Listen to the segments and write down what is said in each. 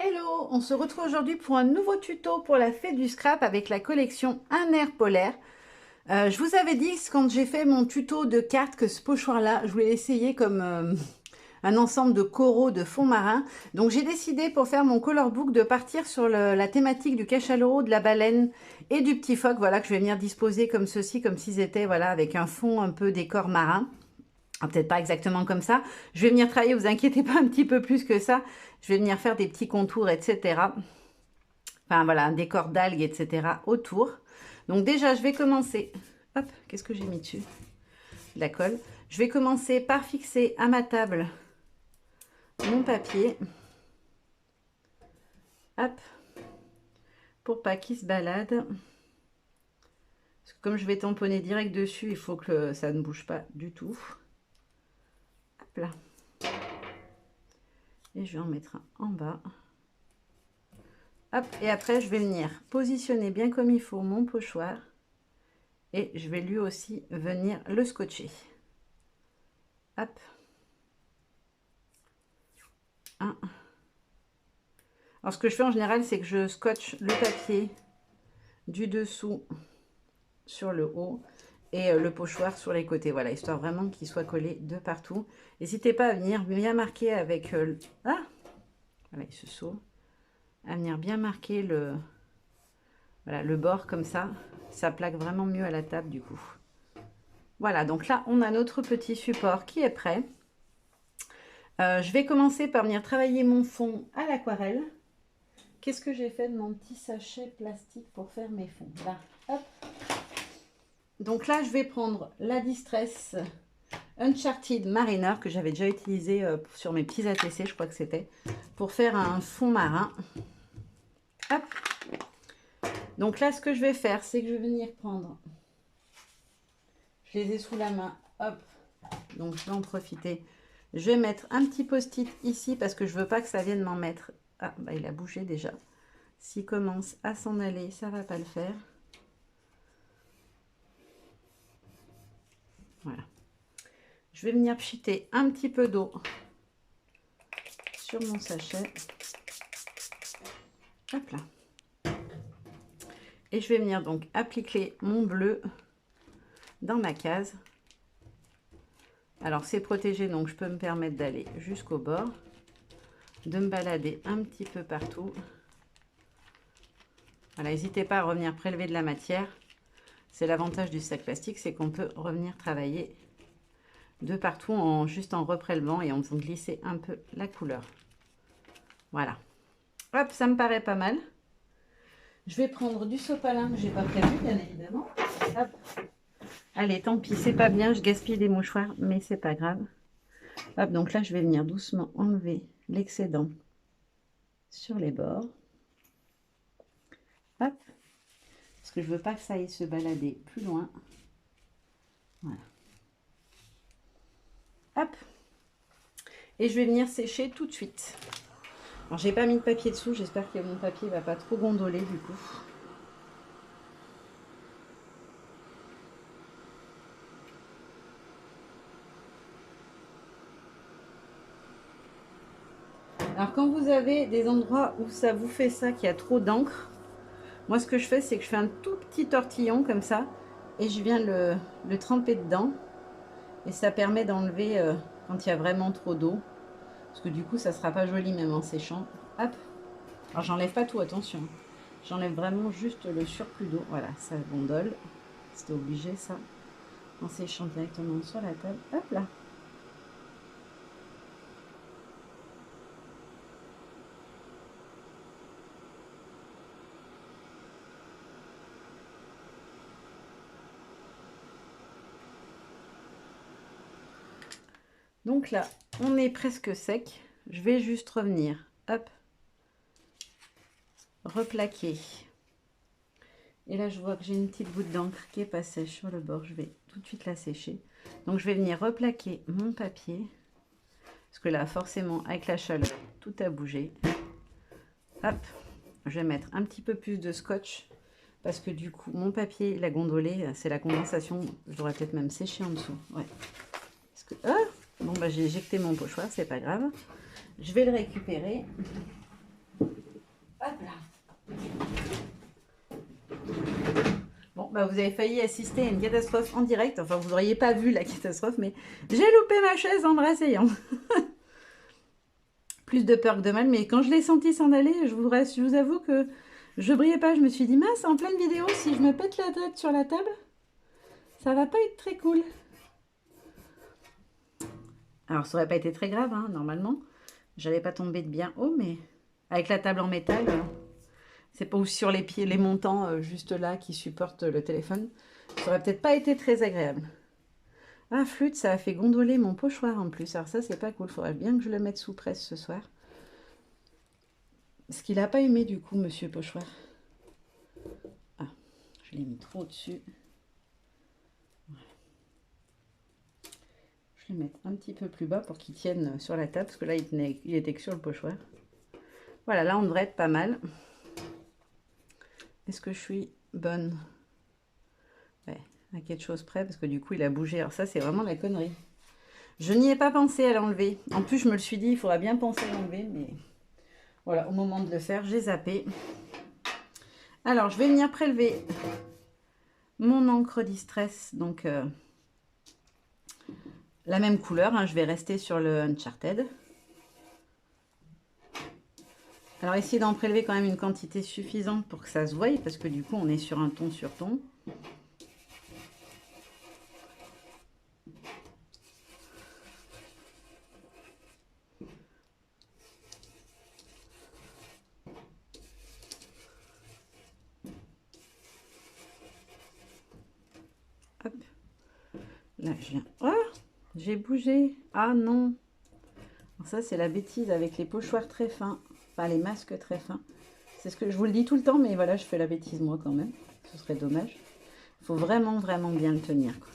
Hello, on se retrouve aujourd'hui pour un nouveau tuto pour la fête du scrap avec la collection Un air polaire. Je vous avais dit quand j'ai fait mon tuto de cartes que ce pochoir-là, je voulais l'essayer comme un ensemble de coraux de fond marin. Donc j'ai décidé pour faire mon color book de partir sur la thématique du cachalot, de la baleine et du petit phoque. Voilà, que je vais venir disposer comme ceci, comme s'ils étaient voilà, avec un fond un peu décor marin. Ah, peut-être pas exactement comme ça. Je vais venir travailler, vous inquiétez pas, un petit peu plus que ça. Je vais venir faire des petits contours, etc. Enfin voilà, un décor d'algues, etc. autour. Donc déjà, je vais commencer. Hop, qu'est-ce que j'ai mis dessus? De la colle. Je vais commencer par fixer à ma table mon papier. Hop, pour pas qu'il se balade. Parce que comme je vais tamponner direct dessus, il faut que ça ne bouge pas du tout. Hop là. Et je vais en mettre un en bas. Hop, et après, je vais venir positionner bien comme il faut mon pochoir. Et je vais lui aussi venir le scotcher. Hop. Un. Alors, ce que je fais en général, c'est que je scotche le papier du dessous sur le haut et le pochoir sur les côtés. Voilà, histoire vraiment qu'il soit collé de partout. N'hésitez pas à venir bien marquer avec... ah, voilà, il se sauve. À venir bien marquer voilà, le bord comme ça. Ça plaque vraiment mieux à la table du coup. Voilà, donc là, on a notre petit support qui est prêt. Je vais commencer par venir travailler mon fond à l'aquarelle. Qu'est-ce que j'ai fait de mon petit sachet plastique pour faire mes fonds? Là, hop. Donc là, je vais prendre la Distress Uncharted Mariner que j'avais déjà utilisé sur mes petits ATC, je crois que c'était, pour faire un fond marin. Hop. Donc là, ce que je vais faire, c'est que je vais venir prendre, je les ai sous la main, hop, donc je vais en profiter. Je vais mettre un petit post-it ici parce que je veux pas que ça vienne m'en mettre. Ah, bah il a bougé déjà. S'il commence à s'en aller, ça va pas le faire. Voilà. Je vais venir pchiter un petit peu d'eau sur mon sachet. Hop là. Et je vais venir donc appliquer mon bleu dans ma case. Alors c'est protégé, donc je peux me permettre d'aller jusqu'au bord, de me balader un petit peu partout. Voilà, n'hésitez pas à revenir prélever de la matière. C'est l'avantage du sac plastique, c'est qu'on peut revenir travailler de partout juste en reprélevant et en faisant glisser un peu la couleur. Voilà. Hop, ça me paraît pas mal. Je vais prendre du sopalin que j'ai pas prévu, bien évidemment. Hop. Allez, tant pis, c'est pas bien, je gaspille des mouchoirs, mais c'est pas grave. Hop, donc là, je vais venir doucement enlever l'excédent sur les bords. Hop, parce que je veux pas que ça aille se balader plus loin. Voilà. Hop. Et je vais venir sécher tout de suite. Alors, j'ai pas mis de papier dessous, j'espère que mon papier va pas trop gondoler du coup. Alors, quand vous avez des endroits où ça vous fait ça, qu'il y a trop d'encre, moi, ce que je fais, c'est que je fais un tout petit tortillon comme ça et je viens le tremper dedans. Et ça permet d'enlever quand il y a vraiment trop d'eau. Parce que du coup, ça ne sera pas joli même en séchant. Hop. Alors, j'enlève pas tout, attention. J'enlève vraiment juste le surplus d'eau. Voilà, ça gondole. C'était obligé, ça. En séchant directement sur la table. Hop là. Donc là, on est presque sec. Je vais juste revenir. Hop. Replaquer. Et là, je vois que j'ai une petite goutte d'encre qui est pas sèche sur le bord. Je vais tout de suite la sécher. Donc, je vais venir replaquer mon papier. Parce que là, forcément, avec la chaleur, tout a bougé. Hop. Je vais mettre un petit peu plus de scotch. Parce que du coup, mon papier, il a gondolé. C'est la condensation. Je devrais peut-être même sécher en dessous. Ouais. Parce que, ah, bon, bah, j'ai éjecté mon pochoir. C'est pas grave. Je vais le récupérer. Bon, bah vous avez failli assister à une catastrophe en direct. Enfin, vous n'auriez pas vu la catastrophe, mais j'ai loupé ma chaise en me rasseyant. Plus de peur que de mal, mais quand je l'ai senti s'en aller, je vous avoue que je brillais pas. Je me suis dit, mince, en pleine vidéo, si je me pète la tête sur la table, ça va pas être très cool. Alors, ça aurait pas été très grave, hein, normalement. J'allais pas tomber de bien haut, mais avec la table en métal, c'est pas aussi sur les pieds, les montants juste là qui supportent le téléphone. Ça aurait peut-être pas été très agréable. Ah, flûte, ça a fait gondoler mon pochoir en plus. Alors ça, c'est pas cool. Faudrait bien que je le mette sous presse ce soir. Parce qu'il n'a pas aimé du coup, monsieur pochoir. Ah, je l'ai mis trop au-dessus. Je vais le mettre un petit peu plus bas pour qu'il tienne sur la table. Parce que là, il était que sur le pochoir. Voilà, là, on devrait être pas mal. Est-ce que je suis bonne? Ouais, à quelque chose près. Parce que du coup, il a bougé. Alors ça, c'est vraiment la connerie. Je n'y ai pas pensé à l'enlever. En plus, je me le suis dit, il faudra bien penser à l'enlever. Mais voilà, au moment de le faire, j'ai zappé. Alors, je vais venir prélever mon encre Distress. Donc, la même couleur. Hein, je vais rester sur le Uncharted. Alors, essayez d'en prélever quand même une quantité suffisante pour que ça se voie. Parce que du coup, on est sur un ton sur ton. Hop. Là, je viens. Oh, j'ai bougé. Ah non. Alors ça, c'est la bêtise avec les pochoirs très fins. Enfin, les masques très fins. C'est ce que je vous le dis tout le temps, mais voilà, je fais la bêtise moi quand même. Ce serait dommage. Il faut vraiment, vraiment bien le tenir, quoi.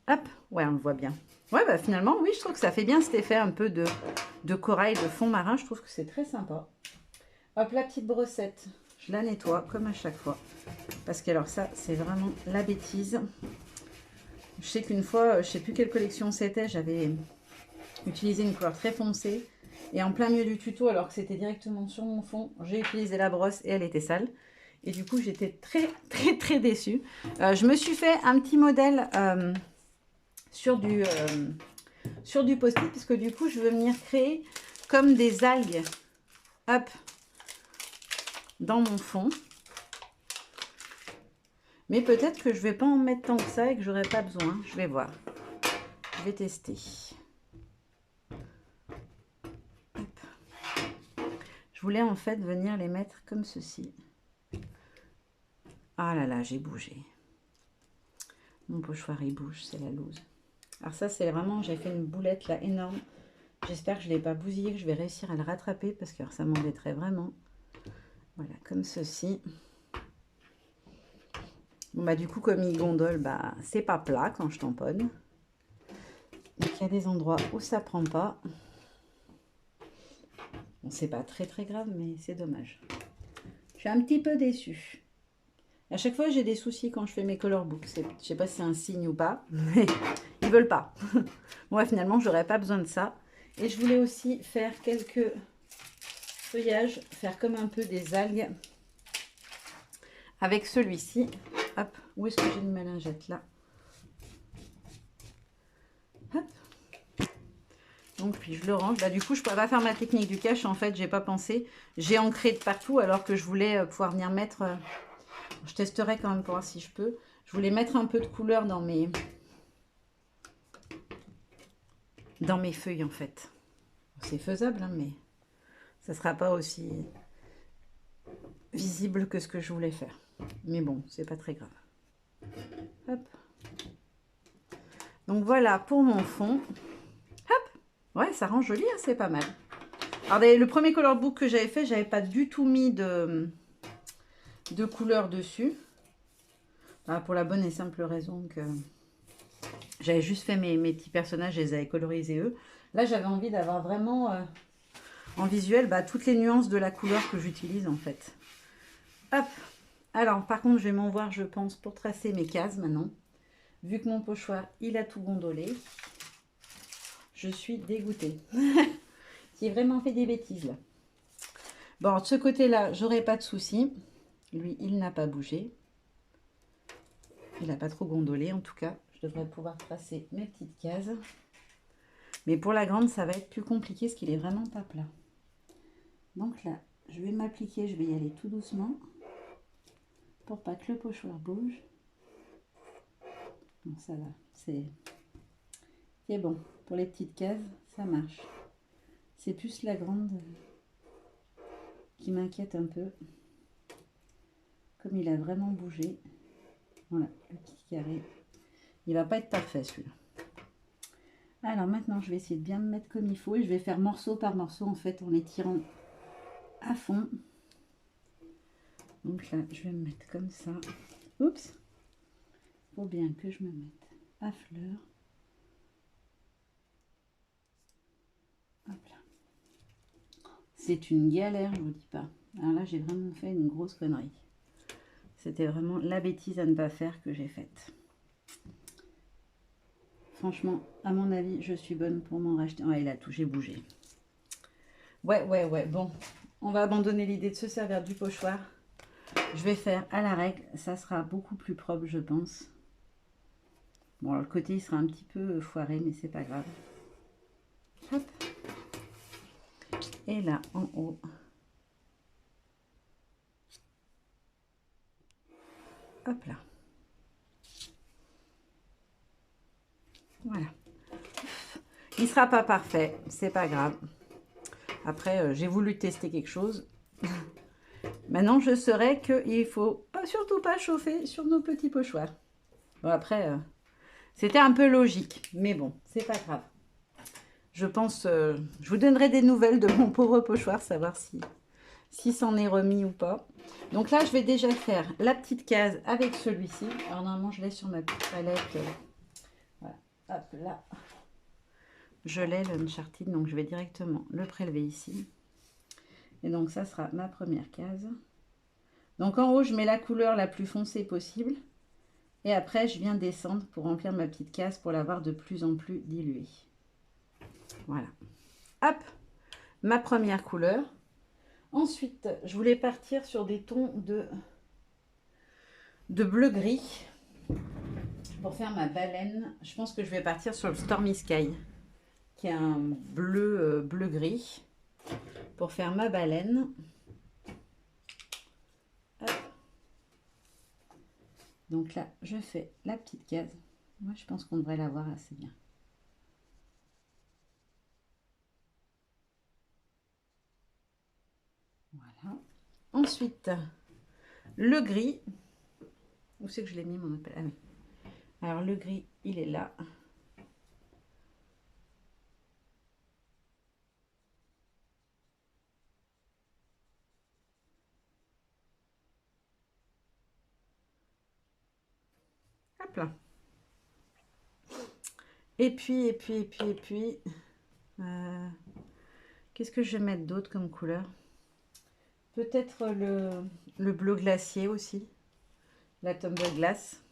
Hop. Ouais, on le voit bien. Ouais, bah finalement, oui, je trouve que ça fait bien cet effet un peu de corail, de fond marin. Je trouve que c'est très sympa. Hop, la petite brossette. Je la nettoie comme à chaque fois. Parce que alors ça, c'est vraiment la bêtise. Je sais qu'une fois, je sais plus quelle collection c'était, j'avais utilisé une couleur très foncée. Et en plein milieu du tuto, alors que c'était directement sur mon fond, j'ai utilisé la brosse et elle était sale. Et du coup, j'étais très, très, très déçue. Je me suis fait un petit modèle sur du post-it, puisque du coup, je veux venir créer comme des algues, hop, dans mon fond. Mais peut-être que je vais pas en mettre tant que ça et que j'aurai pas besoin. Je vais voir. Je vais tester. Hop. Je voulais en fait venir les mettre comme ceci. Ah là là, j'ai bougé. Mon pochoir, il bouge, c'est la loose. Alors ça, c'est vraiment, j'ai fait une boulette là énorme. J'espère que je ne l'ai pas bousillé, que je vais réussir à le rattraper parce que alors, ça m'embêterait vraiment. Voilà, comme ceci. Bon bah du coup, comme il gondole, bah c'est pas plat quand je tamponne. Donc il y a des endroits où ça prend pas. Bon, c'est pas très très grave, mais c'est dommage. Je suis un petit peu déçue. À chaque fois, j'ai des soucis quand je fais mes color books. Je sais pas si c'est un signe ou pas, mais ils veulent pas. Moi, finalement, j'aurais pas besoin de ça. Et je voulais aussi faire quelques feuillages, faire comme un peu des algues avec celui-ci. Hop, où est-ce que j'ai mis ma lingette là? Hop. Donc, puis je le range. Bah, du coup, je ne pourrais pas faire ma technique du cache. En fait, j'ai pas pensé. J'ai ancré de partout alors que je voulais pouvoir venir mettre... je testerai quand même pour voir si je peux. Je voulais mettre un peu de couleur dans mes feuilles, en fait. C'est faisable, hein, mais ça ne sera pas aussi visible que ce que je voulais faire. Mais bon, c'est pas très grave. Hop. Donc, voilà pour mon fond. Hop. Ouais, ça rend joli, hein, c'est pas mal. Alors, le premier color book que j'avais fait, j'avais pas du tout mis de couleur dessus. Ah, pour la bonne et simple raison que j'avais juste fait mes petits personnages, je les avais colorisés eux. Là, j'avais envie d'avoir vraiment en visuel toutes les nuances de la couleur que j'utilise en fait. Hop. Alors, par contre, je vais m'en voir, je pense, pour tracer mes cases maintenant. Vu que mon pochoir, il a tout gondolé. Je suis dégoûtée. J'ai vraiment fait des bêtises là. Bon, de ce côté-là, j'aurai pas de souci. Lui, il n'a pas bougé. Il n'a pas trop gondolé en tout cas. Je devrais pouvoir tracer mes petites cases. Mais pour la grande, ça va être plus compliqué parce qu'il est vraiment pas plat. Donc là, je vais m'appliquer, je vais y aller tout doucement pour pas que le pochoir bouge. Donc ça va, c'est bon. Pour les petites cases, ça marche. C'est plus la grande qui m'inquiète un peu. Comme il a vraiment bougé. Voilà, le petit carré. Il va pas être parfait celui-là. Alors maintenant, je vais essayer de bien me mettre comme il faut. Et je vais faire morceau par morceau, en fait, en les tirant à fond. Donc là, je vais me mettre comme ça. Oups. Faut bien que je me mette à fleur. Hop là. C'est une galère, je vous dis pas. Alors là, j'ai vraiment fait une grosse connerie. C'était vraiment la bêtise à ne pas faire que j'ai faite. Franchement, à mon avis, je suis bonne pour m'en racheter. Ouais, il a tout, j'ai bougé. Ouais. Bon, on va abandonner l'idée de se servir du pochoir. Je vais faire à la règle. Ça sera beaucoup plus propre, je pense. Bon, alors, le côté, il sera un petit peu foiré, mais c'est pas grave. Hop. Et là, en haut. Hop là. Voilà. Il ne sera pas parfait, c'est pas grave. Après, j'ai voulu tester quelque chose. Maintenant, je saurais qu'il ne faut surtout pas chauffer sur nos petits pochoirs. Bon, après, c'était un peu logique, mais bon, c'est pas grave. Je pense, je vous donnerai des nouvelles de mon pauvre pochoir, savoir si s'en est remis ou pas. Donc là, je vais déjà faire la petite case avec celui-ci. Alors normalement, je l'ai sur ma petite palette. Voilà, hop là. Je l'ai, l'Uncharted, donc je vais directement le prélever ici. Et donc ça sera ma première case. Donc en haut, je mets la couleur la plus foncée possible. Et après, je viens descendre pour remplir ma petite case pour l'avoir de plus en plus diluée. Voilà. Hop, ma première couleur. Ensuite, je voulais partir sur des tons de bleu-gris. Pour faire ma baleine, je pense que je vais partir sur le Stormy Sky, qui est un bleu-gris. Pour faire ma baleine. Hop. Donc là, je fais la petite case. Moi, je pense qu'on devrait l'avoir assez bien. Voilà. Ensuite, le gris. Où c'est que je l'ai mis, mon appel? Ah oui. Alors, le gris, il est là. Hop là. Et puis, qu'est-ce que je vais mettre d'autre comme couleur? Peut-être le bleu glacier aussi. La Tumble Glass.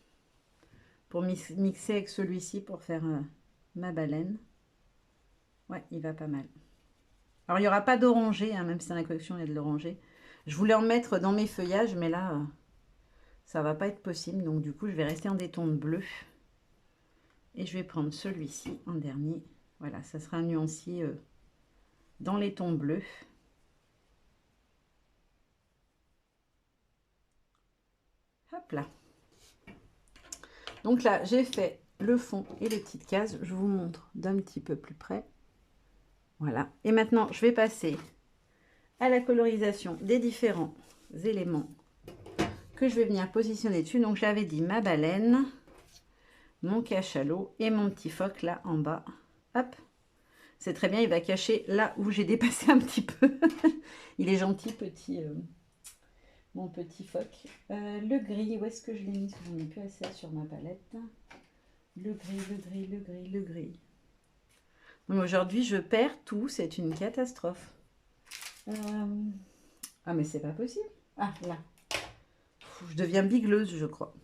Pour mixer avec celui-ci pour faire ma baleine. Ouais, il va pas mal. Alors, il n'y aura pas d'oranger, hein, même si dans la collection, il y a de l'oranger. Je voulais en mettre dans mes feuillages, mais là, ça va pas être possible. Donc, du coup, je vais rester en des tons de bleu. Et je vais prendre celui-ci en dernier. Voilà, ça sera un nuancier dans les tons bleus. Hop là. Donc là, j'ai fait le fond et les petites cases. Je vous montre d'un petit peu plus près. Voilà. Et maintenant, je vais passer à la colorisation des différents éléments que je vais venir positionner dessus. Donc, j'avais dit ma baleine, mon cachalot et mon petit phoque là en bas. Hop. C'est très bien, il va cacher là où j'ai dépassé un petit peu. Il est gentil, mon petit phoque. Le gris, où est-ce que je l'ai mis? J'en ai plus assez sur ma palette. Le gris. Aujourd'hui, je perds tout. C'est une catastrophe. Ah, mais c'est pas possible. Ah, là. Je deviens bigleuse, je crois.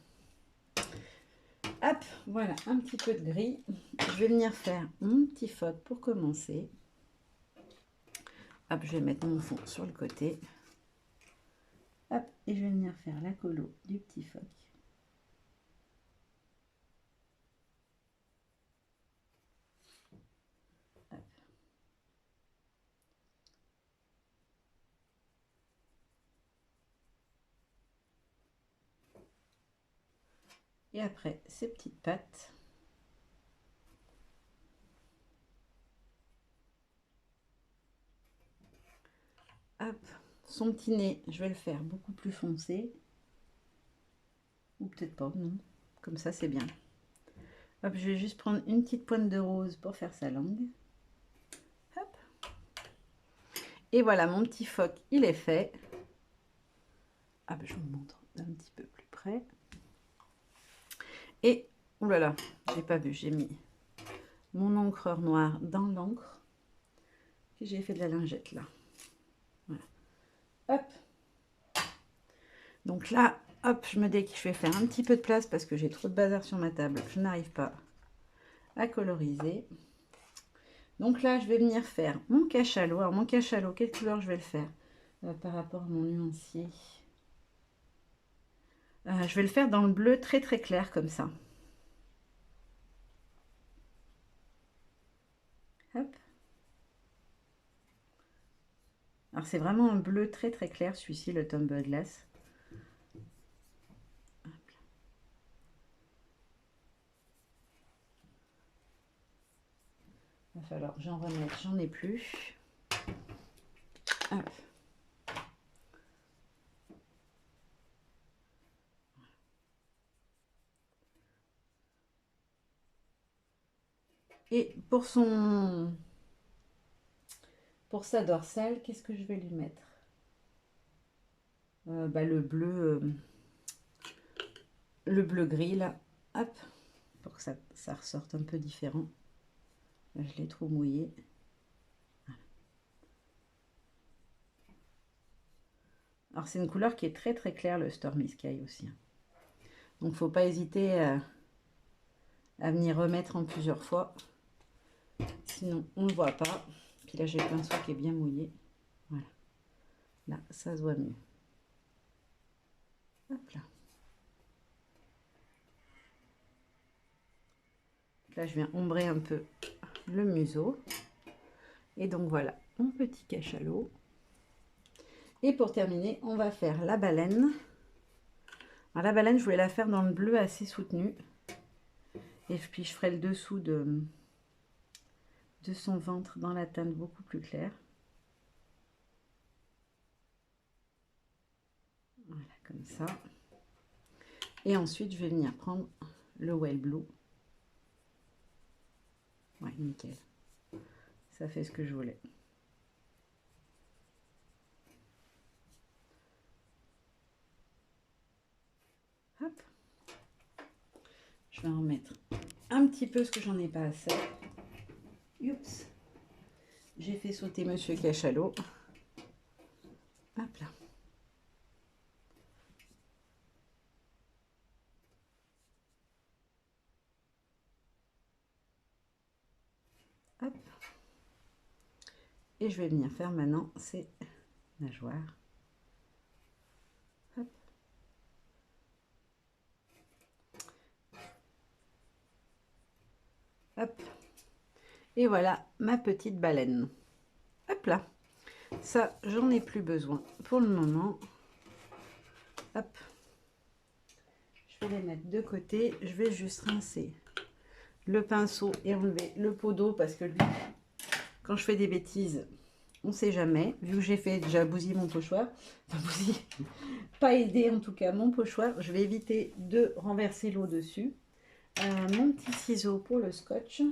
Hop, voilà, un petit peu de gris. Je vais venir faire mon petit phoque pour commencer. Hop, je vais mettre mon fond sur le côté. Hop, et je vais venir faire la colo du petit phoque. Et après, ces petites pattes. Hop, son petit nez, je vais le faire beaucoup plus foncé. Ou peut-être pas, non. Comme ça, c'est bien. Hop, je vais juste prendre une petite pointe de rose pour faire sa langue. Hop. Et voilà, mon petit phoque, il est fait. Ah ben, je vous montre d'un petit peu plus près. Et, oulala, j'ai pas vu, j'ai mis mon encreur noire dans l'encre. Et j'ai fait de la lingette là. Voilà. Hop. Donc là, hop, je me dis que je vais faire un petit peu de place parce que j'ai trop de bazar sur ma table. Je n'arrive pas à coloriser. Donc là, je vais venir faire mon cachalot. Alors mon cachalot, quelle couleur je vais le faire par rapport à mon nuancier? Je vais le faire dans le bleu très très clair comme ça. Hop. Alors c'est vraiment un bleu très très clair celui-ci, le Tumble Glass. Il va falloir que j'en remette, j'en ai plus. Hop. Et pour sa dorsale, qu'est-ce que je vais lui mettre? Le bleu gris là, hop, pour que ça ressorte un peu différent. Là, je l'ai trop mouillé. Alors c'est une couleur qui est très très claire, le Stormy Sky aussi. Donc faut pas hésiter à venir remettre en plusieurs fois. Sinon on ne voit pas. Puis là j'ai le pinceau qui est bien mouillé. Voilà. Là ça se voit mieux. Hop là. Là je viens ombrer un peu le museau. Et donc voilà mon petit cachalot. Et pour terminer, on va faire la baleine. Alors, la baleine, je voulais la faire dans le bleu assez soutenu. Et puis je ferai le dessous de son ventre dans la teinte beaucoup plus claire. Voilà, comme ça. Et ensuite, je vais venir prendre le Well Blue. Ouais, nickel. Ça fait ce que je voulais. Hop. Je vais en mettre un petit peu parce que j'en ai pas assez. Oups. J'ai fait sauter Monsieur Cachalot. Hop là. Hop. Et je vais venir faire maintenant ces nageoires. Hop. Hop. Et voilà ma petite baleine. Hop là. Ça, j'en ai plus besoin pour le moment. Hop. Je vais les mettre de côté. Je vais juste rincer le pinceau et enlever le pot d'eau parce que lui, quand je fais des bêtises, on ne sait jamais. Vu que j'ai fait déjà bousiller mon pochoir, enfin bousiller, pas aider en tout cas mon pochoir, je vais éviter de renverser l'eau dessus. Mon petit ciseau pour le scotch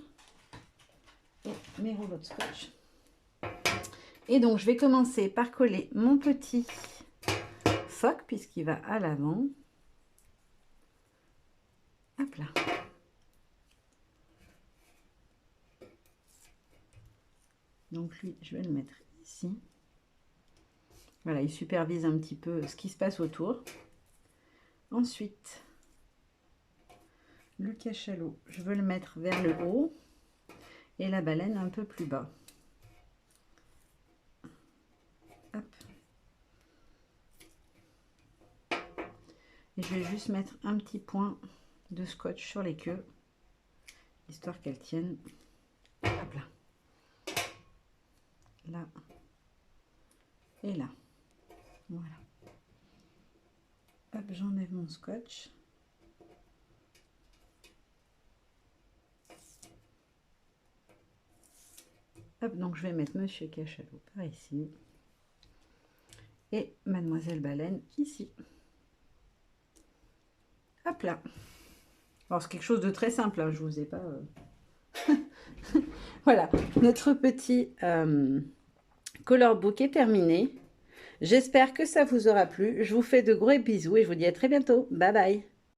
et mes rouleaux de scotch. Et donc je vais commencer par coller mon petit phoque puisqu'il va à l'avant. Hop là. Donc lui, je vais le mettre ici. Voilà, il supervise un petit peu ce qui se passe autour. Ensuite, le cachalot, je veux le mettre vers le haut et la baleine un peu plus bas. Hop. Et je vais juste mettre un petit point de scotch sur les queues, histoire qu'elles tiennent. Hop là. Là et là. Voilà. Hop, j'enlève mon scotch. Hop, donc je vais mettre Monsieur Cachalot par ici. Et Mademoiselle Baleine ici. Hop là. Alors c'est quelque chose de très simple, hein, je vous ai pas... Voilà, notre petit color book est terminé. J'espère que ça vous aura plu. Je vous fais de gros bisous et je vous dis à très bientôt. Bye bye.